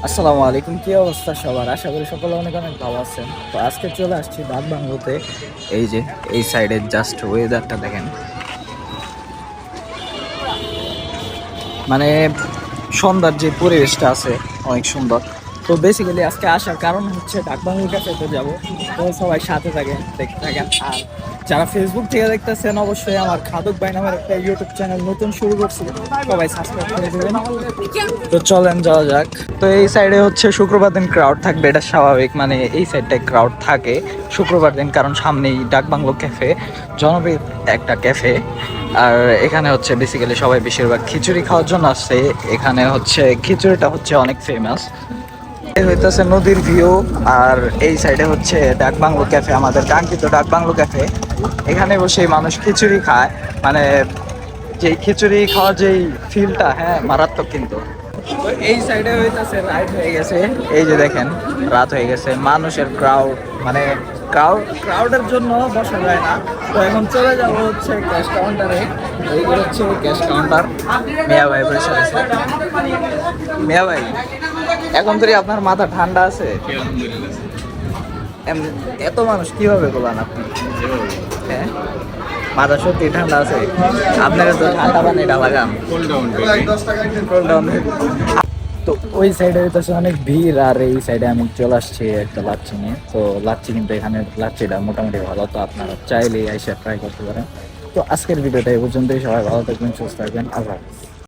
আসসালামু আলাইকুম, কি অবস্থা সবার? আশা করি সকলে অনেক অনেক ভালো আছেন। তো আজকে চলে আসছি বাংলোতে। এই যে এই সাইডের জাস্ট ওয়েদারটা দেখেন, মানে সন্ধ্যার যে পরিবেশটা আছে অনেক সুন্দর। তো বেসিক্যালি আজকে আসার কারণ হচ্ছে ডাকবাংলোর কাছে যাবো। তো সবাই সাথে থাকেন, দেখতে থাকেন। আর যারা ফেসবুক থেকে দেখতেছেন, অবশ্যই আমার খাদক ভাই নামের একটা ইউটিউব চ্যানেল নতুন শুরু করছি, সবাই সাবস্ক্রাইব করে দেবেন। তো চলেন যাওয়া যাক। তো এই সাইডে হচ্ছে শুক্রবার দিন ক্রাউড থাকবে, এটা স্বাভাবিক। মানে এই সাইডটায় ক্রাউড থাকে শুক্রবার দিন, কারণ সামনেই ডাকবাংলো ক্যাফে, জনপ্রিয় একটা ক্যাফে। আর এখানে হচ্ছে বেসিক্যালি সবাই বেশিরভাগ খিচুড়ি খাওয়ার জন্য আসছে। এখানে হচ্ছে খিচুড়িটা হচ্ছে অনেক ফেমাস। এই হইতেছে নদীর ভিউ। আর এই সাইডে হচ্ছে ডাকবাংলো ক্যাফে, আমাদের কাঙ্ক্ষিত ডাকবাংলো ক্যাফে। এখানে বসে মানুষ খিচুড়ি খায়, মানে যে খিচুড়ি খাওয়ার যেই ফিলটা, হ্যাঁ মারাত্মক কিন্তু। তো এই সাইডে হইতাছে রাইট হয়ে গেছে, এই যে দেখেন রাত হয়ে গেছে, মানুষের ক্রাউড, মানে ক্রাউডের জন্য বসা যায় না। তো এখন চলে যাব হচ্ছে ক্যাশ কাউন্টারে। এই হচ্ছে ক্যাশ কাউন্টার। মিয়া ভাই বসে আছে। মিয়া ভাই, এখন তো আপনার মাথা ঠান্ডা আছে? এত মানুষ কিভাবে গোলান আপনি? হ্যাঁ, মাথা সত্যি ঠান্ডা আছে? আপনার তো ঠান্ডা পানিটা লাগান। Cool down। তো ওই সাইডে হইতেছে অনেক ভিড়, আর এই সাইডে আমি চলে আসছি একটা লাচ্ছি নিয়ে। তো লাচ্ছি কিন্তু এখানে লাচ্ছিটা মোটামুটি ভালো, তো আপনারা চাইলে এসে ট্রাই করতে পারেন। তো আজকের ভিডিওটা এই পর্যন্তই। সবাই ভালো থাকবেন, সুস্থ থাকবেন, আল্লাহ হাফেজ।